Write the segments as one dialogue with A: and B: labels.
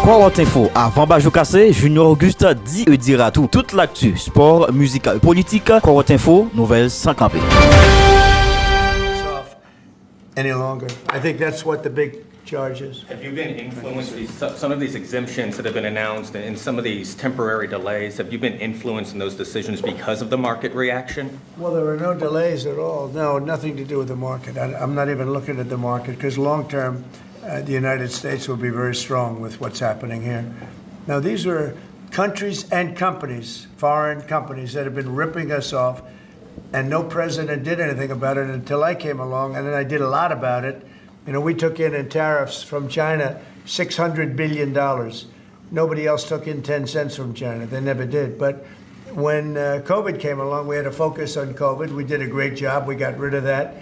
A: Corotte Info, avant Bajou Cassé, Junior Auguste dit et dira tout. Toute l'actu, sport, musique et politique, Corotte Info, nouvelles sans camper.
B: Any longer. I think that's what the big charge is.
C: Have you been influenced, some of these exemptions that have been announced and some of these temporary delays, have you been influenced in those decisions because of the market reaction?
B: Well, there were no delays at all. No, nothing to do with the market. I'm not even looking at the market because long term, the United States will be very strong with what's happening here. Now, these were countries and companies, foreign companies, that have been ripping us off, and no president did anything about it until I came along, and then I did a lot about it. You know, we took in tariffs from China $600 billion. Nobody else took in 10 cents from China. They never did. But when COVID came along, we had to focus on COVID. We did a great job. We got rid of that.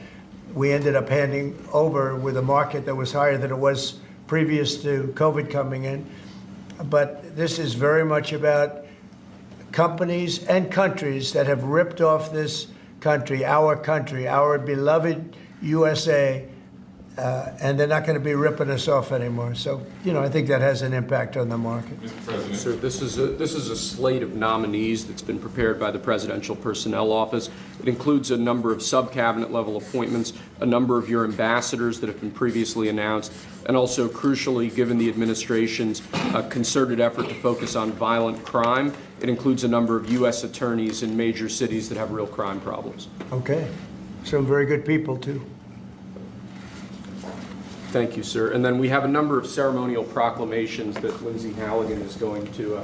B: We ended up handing over with a market that was higher than it was previous to COVID coming in. But this is very much about companies and countries that have ripped off this country, our beloved USA, and they're not going to be ripping us off anymore. So, you know, I think that has an impact on the market.
D: Mr. President. Sir, this is a slate of nominees that's been prepared by the Presidential Personnel Office. It includes a number of sub-cabinet level appointments, a number of your ambassadors that have been previously announced, and also, crucially, given the administration's concerted effort to focus on violent crime, it includes a number of U.S. attorneys in major cities that have real crime problems.
B: Okay. Some very good people, too.
D: Thank you, sir. And then we have a number of ceremonial proclamations that Lindsay Halligan is going to...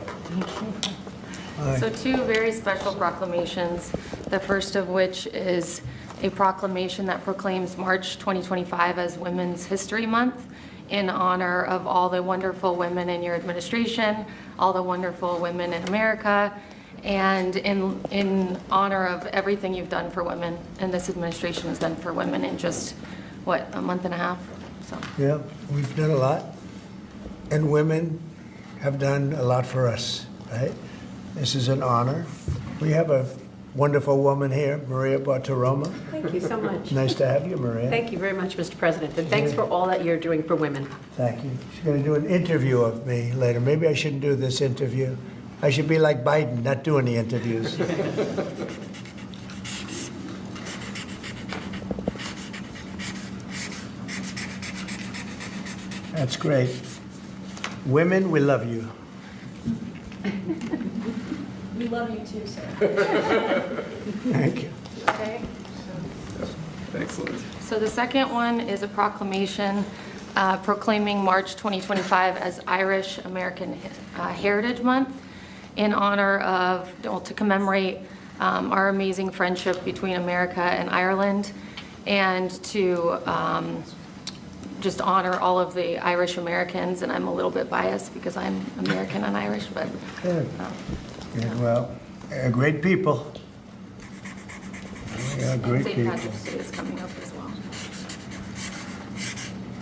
E: So two very special proclamations, the first of which is a proclamation that proclaims March 2025 as Women's History Month in honor of all the wonderful women in your administration, all the wonderful women in America, and in honor of everything you've done for women and this administration has done for women in just, what, a month and a half? So.
B: Yeah, we've done a lot, and women have done a lot for us, right? This is an honor. We have a wonderful woman here, Maria Bartiromo.
F: Thank you so much.
B: Nice to have you, Maria.
F: Thank you very much, Mr. President, and thanks for all that you're doing for women.
B: Thank you. She's going to do an interview of me later. Maybe I shouldn't do this interview. I should be like Biden, not do any interviews. That's great. Women, we love you.
E: We love you too, sir.
B: Thank you.
E: Okay.
D: Excellent.
E: So the second one is a proclamation proclaiming March 2025 as Irish American Heritage Month in honor of, well, to commemorate our amazing friendship between America and Ireland, and to just honor all of the Irish Americans. And I'm a little bit biased because I'm American and Irish, but
B: Yeah, well, great people. Yeah, great
E: St.
B: people.
E: Patrick's Day is coming up as well.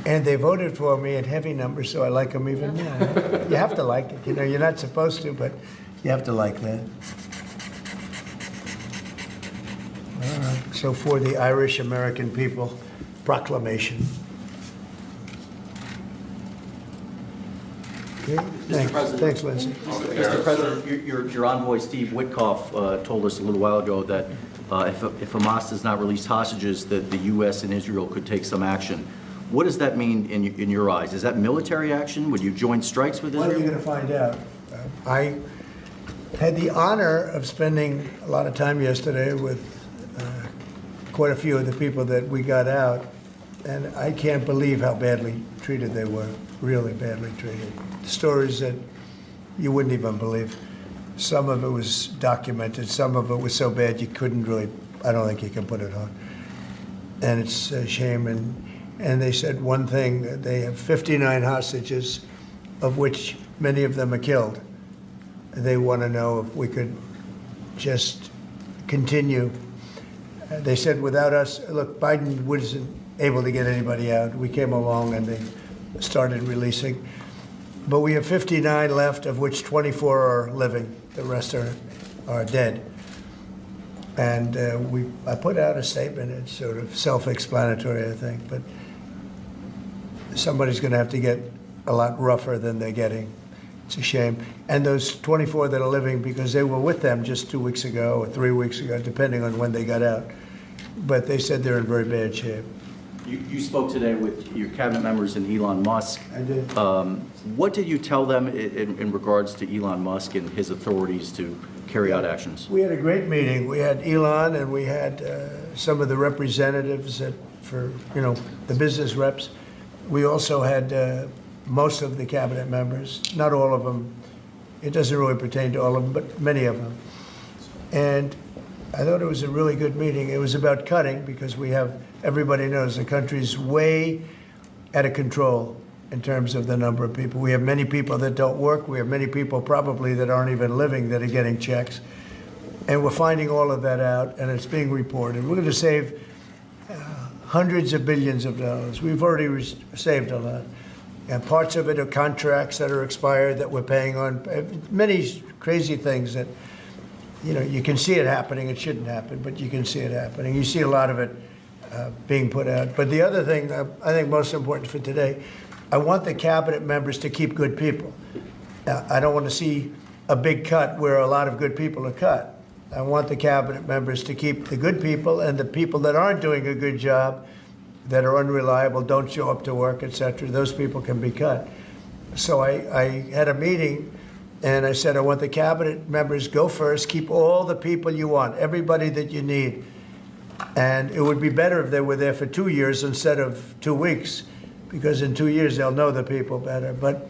B: And they voted for me in heavy numbers, so I like them even now. You have to like it. You know, you're not supposed to, but you have to like that. All right. So for the Irish American people, proclamation. Okay. Thanks.
A: President.
B: Thanks, Lindsay.
A: Mr. President, your envoy Steve Witkoff told us a little while ago that if Hamas does not release hostages, that the U.S. and Israel could take some action. What does that mean in your eyes? Is that military action? Would you join strikes with Israel?
B: Well, you're going to find out. I had the honor of spending a lot of time yesterday with quite a few of the people that we got out, and I can't believe how badly treated they were, really badly treated. Stories that you wouldn't even believe. Some of it was documented, some of it was so bad you couldn't really, I don't think you can put it on. And it's a shame. And they said one thing, they have 59 hostages, of which many of them are killed. They want to know if we could just continue. They said without us, look, Biden wasn't able to get anybody out. We came along and they started releasing. But we have 59 left, of which 24 are living. The rest are dead. And I put out a statement. It's sort of self-explanatory, I think. But somebody's going to have to get a lot rougher than they're getting. It's a shame. And those 24 that are living, because they were with them just 2 weeks ago or 3 weeks ago, depending on when they got out. But they said they're in very bad shape.
A: You spoke today with your cabinet members and Elon Musk.
B: I did.
A: What did you tell them in regards to Elon Musk and his authorities to carry out actions?
B: We had a great meeting. We had Elon and we had some of the representatives for the business reps. We also had most of the cabinet members, not all of them. It doesn't really pertain to all of them, but many of them. And I thought it was a really good meeting. It was about cutting because everybody knows the country's way out of control in terms of the number of people. We have many people that don't work. We have many people probably that aren't even living that are getting checks. And we're finding all of that out, and it's being reported. We're going to save hundreds of billions of dollars. We've already saved a lot. And parts of it are contracts that are expired that we're paying on. Many crazy things that, you can see it happening. It shouldn't happen, but you can see it happening. You see a lot of it being put out. But the other thing I think most important for today, I want the cabinet members to keep good people. I don't want to see a big cut where a lot of good people are cut. I want the cabinet members to keep the good people, and the people that aren't doing a good job, that are unreliable, don't show up to work, etc., those people can be cut. So I had a meeting, and I said, I want the cabinet members go first, keep all the people you want, everybody that you need. And it would be better if they were there for 2 years instead of 2 weeks, because in 2 years they'll know the people better. But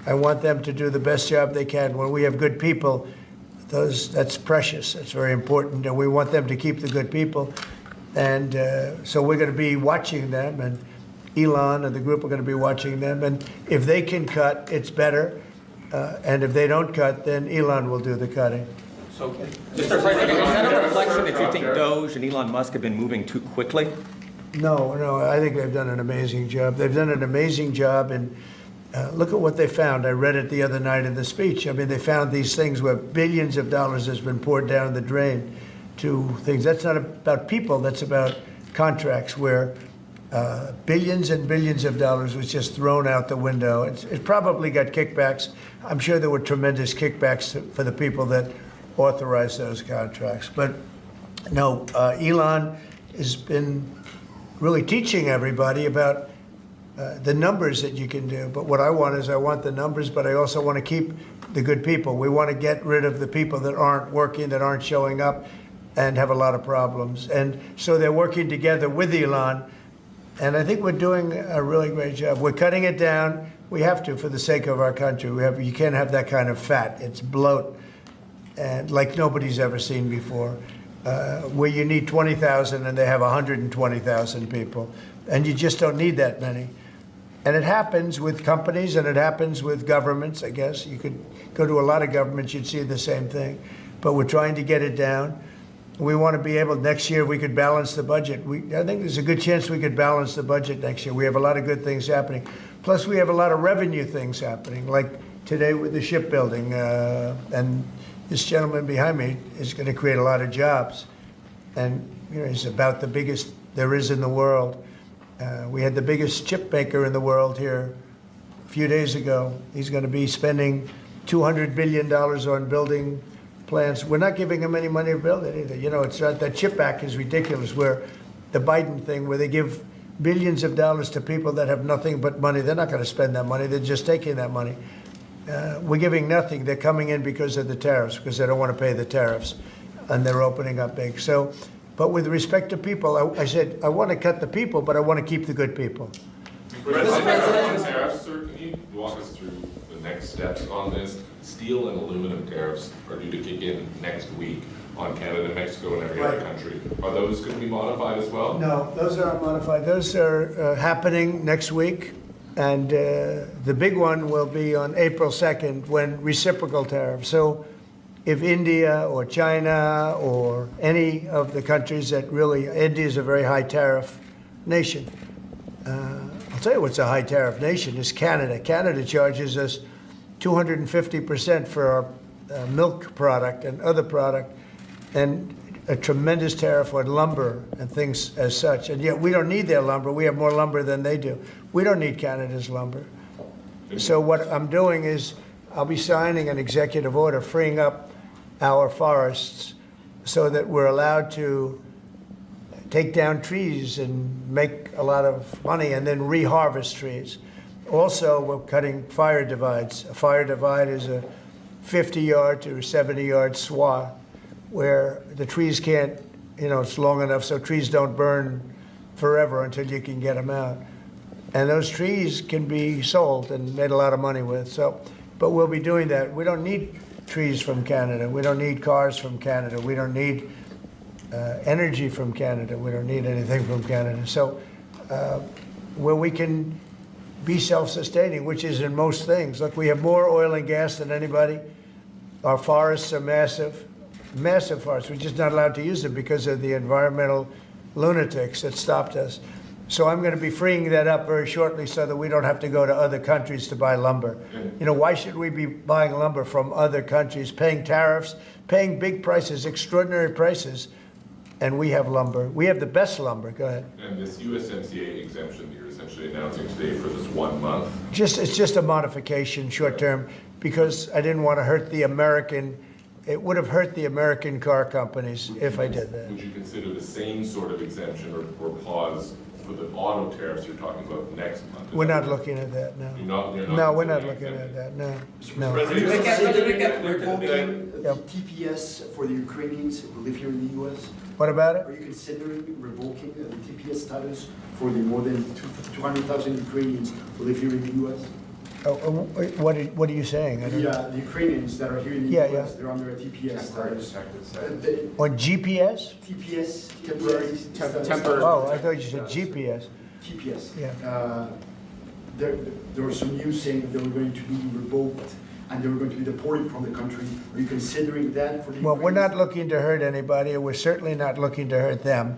B: I want them to do the best job they can. When we have good people, that's precious. That's very important, and we want them to keep the good people. And so we're going to be watching them, and Elon and the group are going to be watching them. And if they can cut, it's better. And if they don't cut, then Elon will do the cutting.
C: So, Mr. President, is that a reflection that you think Doge and Elon Musk have been moving too quickly?
B: No, I think they've done an amazing job. They've done an amazing job, and look at what they found. I read it the other night in the speech. I mean, they found these things where billions of dollars has been poured down the drain to things. That's not about people, that's about contracts where billions and billions of dollars was just thrown out the window. It probably got kickbacks. I'm sure there were tremendous kickbacks for the people that authorized those contracts. But no, Elon has been really teaching everybody about the numbers that you can do. But what I want is I want the numbers, but I also want to keep the good people. We want to get rid of the people that aren't working, that aren't showing up, and have a lot of problems. And so they're working together with Elon, and I think we're doing a really great job. We're cutting it down. We have to for the sake of our country. You can't have that kind of fat. It's bloat, and like nobody's ever seen before, where you need 20,000 and they have 120,000 people, and you just don't need that many. And it happens with companies, and it happens with governments, I guess. You could go to a lot of governments, you'd see the same thing. But we're trying to get it down. We want to be able, next year, we could balance the budget. I think there's a good chance we could balance the budget next year. We have a lot of good things happening. Plus, we have a lot of revenue things happening, like today with the shipbuilding. And this gentleman behind me is going to create a lot of jobs. And he's about the biggest there is in the world. We had the biggest chip maker in the world here a few days ago. He's going to be spending $200 billion on building plants. We're not giving them any money to build it either. It's not, that Chip Act is ridiculous, where the Biden thing, where they give billions of dollars to people that have nothing but money. They're not going to spend that money. They're just taking that money. We're giving nothing. They're coming in because of the tariffs, because they don't want to pay the tariffs, and they're opening up big. So, but with respect to people, I said, I want to cut the people, but I want to keep the good people.
G: President, tariffs, sir, can you walk us through the next steps on this? Steel and aluminum tariffs are due to kick in next week on Canada, Mexico, and every other country. Are those going to be modified as well?
B: No, those aren't modified. Those are happening next week. And the big one will be on April 2nd, when reciprocal tariffs. So if India or China or any of the countries that really, India is a very high tariff nation. I'll tell you what's a high tariff nation is Canada. Canada charges us 250% for our milk product and other product, and a tremendous tariff on lumber and things as such. And yet we don't need their lumber. We have more lumber than they do. We don't need Canada's lumber. So what I'm doing is I'll be signing an executive order freeing up our forests so that we're allowed to take down trees and make a lot of money and then reharvest trees. Also, we're cutting fire divides. A fire divide is a 50-yard to 70-yard swath where the trees can't, it's long enough so trees don't burn forever until you can get them out. And those trees can be sold and made a lot of money with. So, but we'll be doing that. We don't need trees from Canada. We don't need cars from Canada. We don't need energy from Canada. We don't need anything from Canada. So where we can be self-sustaining, which is in most things. Look, we have more oil and gas than anybody. Our forests are massive, massive forests. We're just not allowed to use them because of the environmental lunatics that stopped us. So I'm going to be freeing that up very shortly so that we don't have to go to other countries to buy lumber. Why should we be buying lumber from other countries, paying tariffs, paying big prices, extraordinary prices, and we have lumber. We have the best lumber. Go ahead.
G: And this USMCA exemption that you're essentially announcing today for this 1 month?
B: It's just a modification, short term, because I didn't want to hurt the American. It would have hurt the American car companies if I did that.
G: Would you consider the same sort of exemption or pause for the auto tariffs you're talking about next month?
B: We're not looking at that, no.
G: You're not
B: No, we're not
G: considering
B: looking at
G: exemption?
B: that, no. No.
H: President,
C: Look at-
H: revoking the
B: Yep.
H: TPS for the Ukrainians who live here in the U.S.?
B: What about it?
H: Are you considering revoking the TPS status for the more than 200,000 Ukrainians who live here in the U.S.?
B: What are you saying? I don't know.
H: The Ukrainians that are here in the
B: Yeah,
H: U.S.,
B: yeah.
H: they're under a TPS status.
B: On GPS?
H: TPS, temporary status.
D: temporary.
B: Oh, I thought you said GPS.
H: TPS.
B: Yeah.
H: There was some news saying that they were going to be revoked and they were going to be deported from the country. Are you considering that for the
B: Well, we're not
H: Ukrainians?
B: looking to hurt anybody, and we're certainly not looking to hurt them.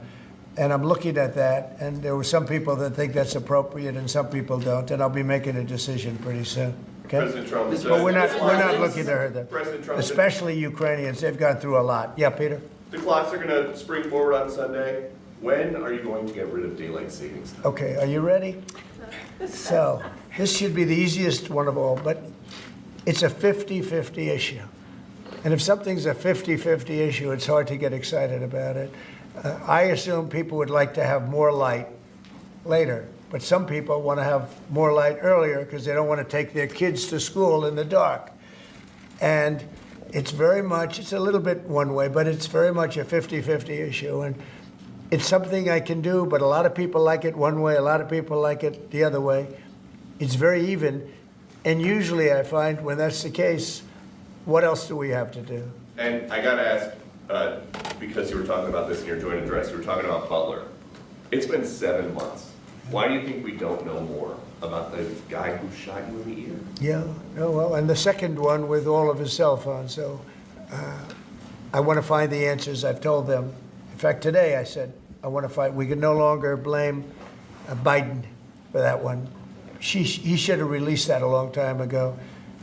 B: And I'm looking at that, and there were some people that think that's appropriate and some people don't, and I'll be making a decision pretty soon. Okay?
I: President Trump said.
B: But we're not looking to hurt them,
I: President Trump said
B: especially Ukrainians. They've gone through a lot. Yeah, Peter?
I: the clocks are going to spring forward on Sunday. When are you going to get rid of daylight savings time?
B: Okay, are you ready? So, this should be the easiest one of all, but it's a 50-50 issue. And if something's a 50-50 issue, it's hard to get excited about it. I assume people would like to have more light later, but some people want to have more light earlier because they don't want to take their kids to school in the dark. And it's a little bit one way, but it's very much a 50-50 issue. And it's something I can do, but a lot of people like it one way, a lot of people like it the other way. It's very even. And usually I find when that's the case, what else do we have to do?
I: And I got to ask, because you were talking about this in your joint address, you were talking about Butler. It's been 7 months. Why do you think we don't know more about the guy who shot you in the ear?
B: Yeah, oh, well, and the second one with all of his cell phones. So I want to find the answers. I've told them. In fact, today I said, we can no longer blame Biden for that one. He should have released that a long time ago.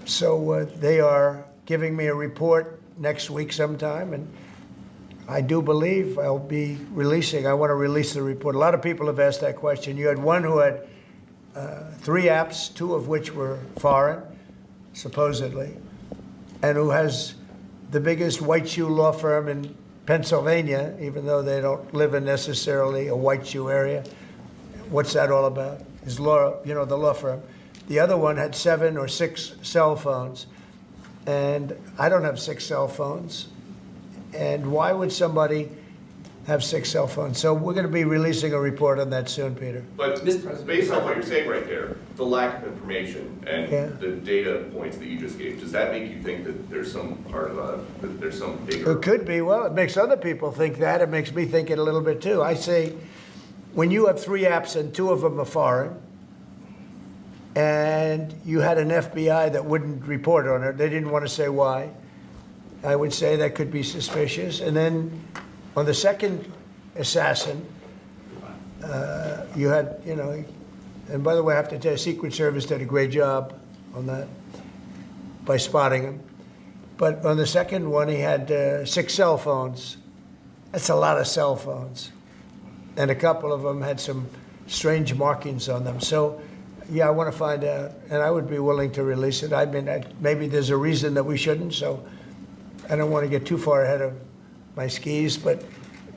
B: So they are giving me a report next week sometime, and I do believe I want to release the report. A lot of people have asked that question. You had one who had 3 apps, 2 of which were foreign, supposedly, and who has the biggest white shoe law firm in Pennsylvania, even though they don't live in necessarily a white shoe area. What's that all about? His law, the law firm. The other one had 7 or 6 cell phones, and I don't have 6 cell phones. And why would somebody have 6 cell phones? So we're going to be releasing a report on that soon, Peter.
I: But based on what you're saying right there, the lack of information and
B: Yeah.
I: the data points that you just gave, does that make you think that there's some part of that there's some bigger?
B: It could be. Well, it makes other people think that. It makes me think it a little bit too. I say, when you have 3 apps and 2 of them are foreign, and you had an FBI that wouldn't report on it, they didn't want to say why, I would say that could be suspicious. And then on the second assassin, you had, and by the way, I have to tell you, Secret Service did a great job on that by spotting him. But on the second one, he had 6 cell phones. That's a lot of cell phones. And a couple of them had some strange markings on them. So Yeah, I want to find out, and I would be willing to release it. I mean, maybe there's a reason that we shouldn't, so I don't want to get too far ahead of my skis, but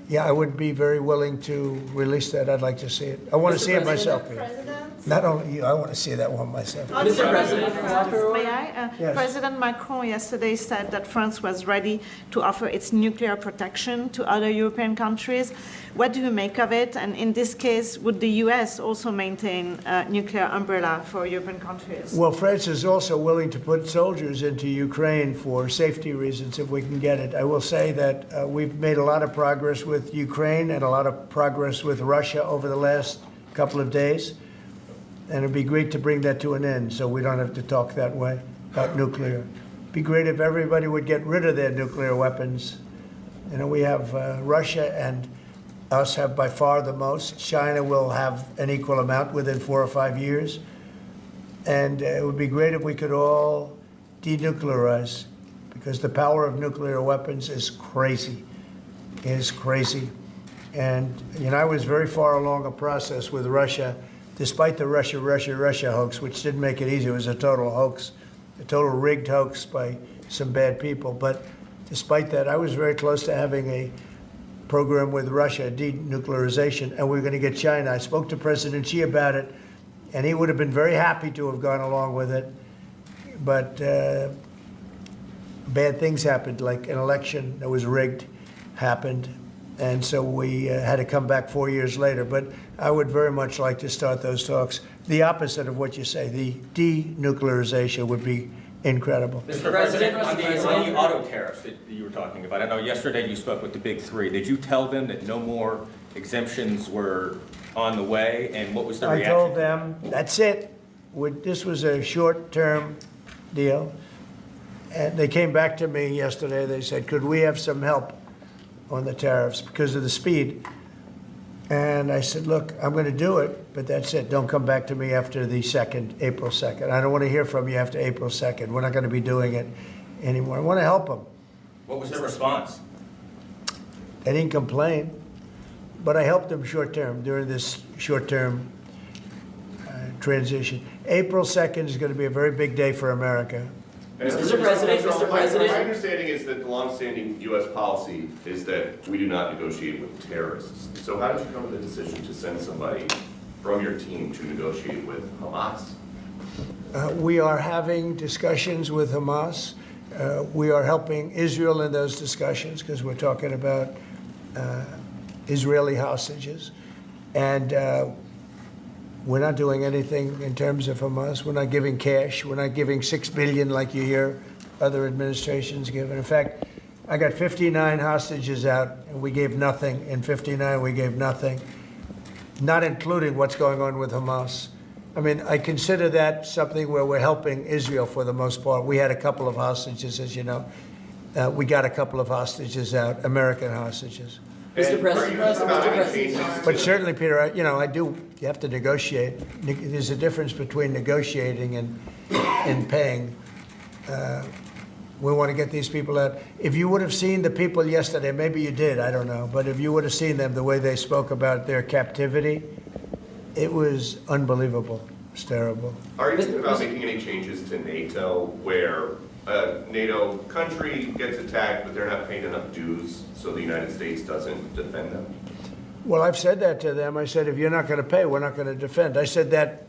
B: yeah, I would be very willing to release that. I'd like to see it. I want to see it myself, Peter. Not only you, I want to see that one myself.
F: Mr. President,
J: May I?
B: Yes.
J: President Macron yesterday said that France was ready to offer its nuclear protection to other European countries. What do you make of it? And in this case, would the US also maintain a nuclear umbrella for European countries?
B: Well, France is also willing to put soldiers into Ukraine for safety reasons if we can get it. I will say that we've made a lot of progress with Ukraine and a lot of progress with Russia over the last couple of days. And it'd be great to bring that to an end so we don't have to talk that way about nuclear. It'd be great if everybody would get rid of their nuclear weapons. You know, we have Russia and us have by far the most. China will have an equal amount within 4 or 5 years. And it would be great if we could all denuclearize, because the power of nuclear weapons is crazy. It is crazy. And, you know, I was very far along a process with Russia, despite the Russia hoax, which didn't make it easy. It was a total hoax, a total rigged hoax by some bad people. But despite that, I was very close to having a program with Russia, denuclearization, and we were going to get China. I spoke to President Xi about it, and he would have been very happy to have gone along with it. But bad things happened, like an election that was rigged happened. And so we had to come back 4 years later. But I would very much like to start those talks. The opposite of what you say, the denuclearization would be incredible.
C: Mr. President, on the auto tariffs that you were talking about, I know yesterday you spoke with the big three. Did you tell them that no more exemptions were on the way, and what was the reaction?
B: I told them, that's it. This was a short-term deal. And they came back to me yesterday. They said, could we have some help on the tariffs because of the speed? And I said, look, I'm going to do it, but that's it. Don't come back to me after the April 2nd. I don't want to hear from you after April 2nd. We're not going to be doing it anymore. I want to help them.
C: What was the response?
B: They didn't complain, but I helped them short-term during this short-term transition. April 2nd is going to be a very big day for America.
I: Mr. President, my understanding is that the longstanding U.S. policy is that we do not negotiate with terrorists. So how did you come to the decision to send somebody from your team to negotiate with Hamas?
B: We are having discussions with Hamas. We are helping Israel in those discussions because we're talking about Israeli hostages. And we're not doing anything in terms of Hamas. We're not giving cash. We're not giving $6 billion like you hear other administrations give. And in fact, I got 59 hostages out, and we gave nothing. In 59, we gave nothing, not including what's going on with Hamas. I mean, I consider that something where we're helping Israel for the most part. We had a couple of hostages, as you know. We got a couple of hostages out, American hostages.
I: Mr. President,
B: But certainly, Peter, you have to negotiate. There's a difference between negotiating and paying. We want to get these people out. If you would have seen the people yesterday, maybe you did, I don't know, but if you would have seen them, the way they spoke about their captivity, it was unbelievable. It's terrible.
I: Are you thinking about making any changes to NATO where a NATO country gets attacked, but they're not paying enough dues, so the United States doesn't defend them?
B: Well, I've said that to them. I said, if you're not going to pay, we're not going to defend. I said that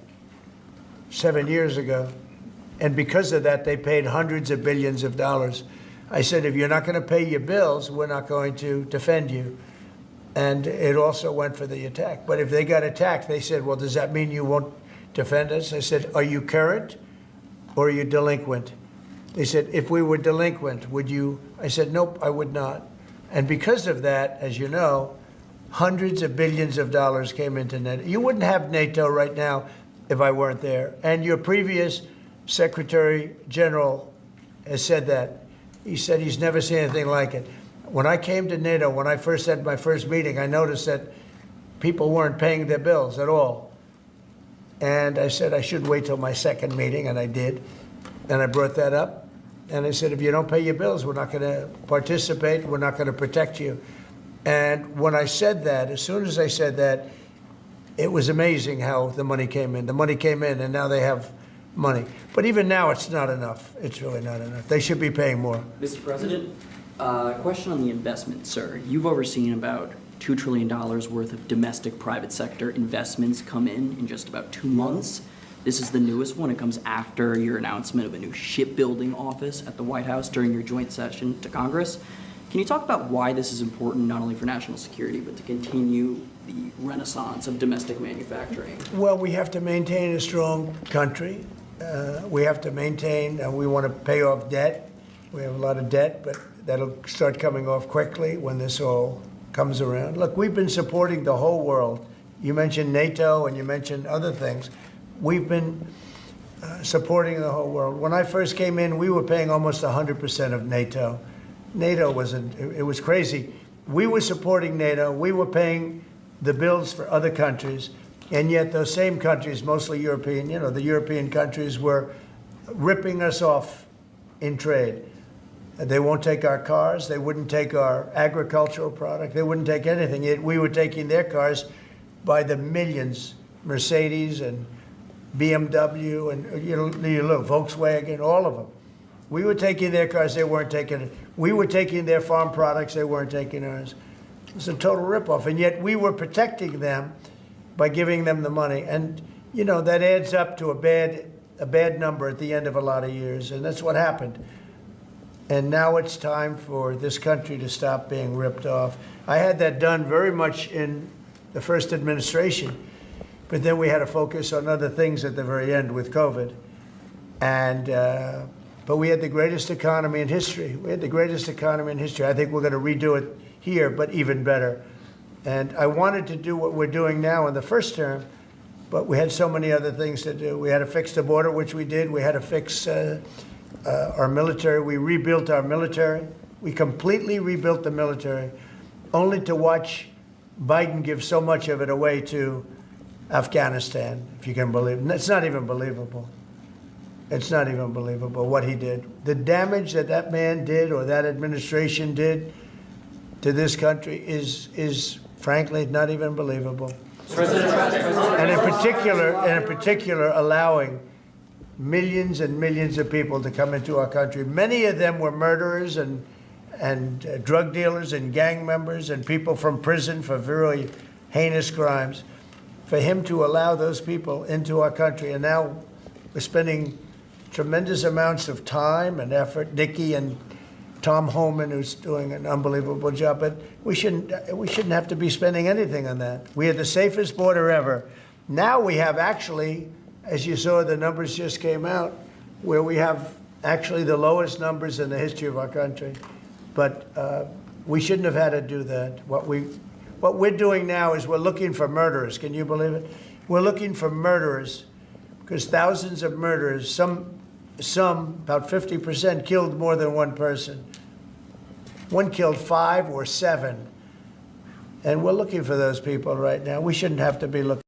B: 7 years ago. And because of that, they paid hundreds of billions of dollars. I said, if you're not going to pay your bills, we're not going to defend you. And it also went for the attack. But if they got attacked, they said, well, does that mean you won't defend us? I said, are you current or are you delinquent? They said, if we were delinquent, would you? I said, nope, I would not. And because of that, as you know, hundreds of billions of dollars came into NATO. You wouldn't have NATO right now if I weren't there. And your previous Secretary General has said that. He said he's never seen anything like it. When I came to NATO, when I first had my first meeting, I noticed that people weren't paying their bills at all. And I said I should wait till my second meeting, and I did. And I brought that up. And I said, if you don't pay your bills, we're not going to participate. We're not going to protect you. And when I said that, as soon as I said that, it was amazing how the money came in. The money came in, and now they have money. But even now, it's not enough. It's really not enough. They should be paying more.
K: Mr. President, question on the investment, sir. You've overseen about $2 trillion worth of domestic private sector investments come in just about 2 months. This is the newest one. It comes after your announcement of a new shipbuilding office at the White House during your joint session to Congress. Can you talk about why this is important not only for national security, but to continue the renaissance of domestic manufacturing?
B: Well, we have to maintain a strong country. We have to maintain, we want to pay off debt. We have a lot of debt, but that'll start coming off quickly when this all comes around. Look, we've been supporting the whole world. You mentioned NATO and you mentioned other things. We've been supporting the whole world. When I first came in, we were paying almost 100% of NATO. NATO it was crazy. We were supporting NATO. We were paying the bills for other countries. And yet those same countries, mostly European, the European countries were ripping us off in trade. They won't take our cars. They wouldn't take our agricultural product. They wouldn't take anything. Yet we were taking their cars by the millions, Mercedes and BMW and Volkswagen, all of them. We were taking their cars. They weren't taking it. We were taking their farm products. They weren't taking ours. It was a total ripoff. And yet we were protecting them by giving them the money. And, that adds up to a bad number at the end of a lot of years. And that's what happened. And now it's time for this country to stop being ripped off. I had that done very much in the first administration, but then we had to focus on other things at the very end with COVID. But we had the greatest economy in history. We had the greatest economy in history. I think we're going to redo it here, but even better. And I wanted to do what we're doing now in the first term, but we had so many other things to do. We had to fix the border, which we did. We had to fix our military. We rebuilt our military. We completely rebuilt the military, only to watch Biden give so much of it away to Afghanistan, if you can believe it. It's not even believable. It's not even believable what he did. The damage that man did or that administration did to this country is frankly not even believable. And in particular, allowing millions and millions of people to come into our country. Many of them were murderers and drug dealers and gang members and people from prison for very heinous crimes. For him to allow those people into our country, and now we're spending tremendous amounts of time and effort. Nikki and Tom Homan, who's doing an unbelievable job, but we shouldn't have to be spending anything on that. We had the safest border ever. Now we have actually, as you saw, the numbers just came out, where we have actually the lowest numbers in the history of our country. But we shouldn't have had to do that. What we're doing now is we're looking for murderers. Can you believe it? We're looking for murderers because thousands of murderers, some about 50%, killed more than one person. One killed 5 or 7. And we're looking for those people right now. We shouldn't have to be looking.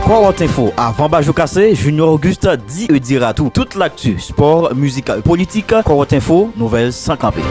L: Quarante Info, avant Bajou Cassé, Junior Auguste dit et dira tout. Toute l'actu, sport, musique, politique, Quarante Info, nouvelles sans camper.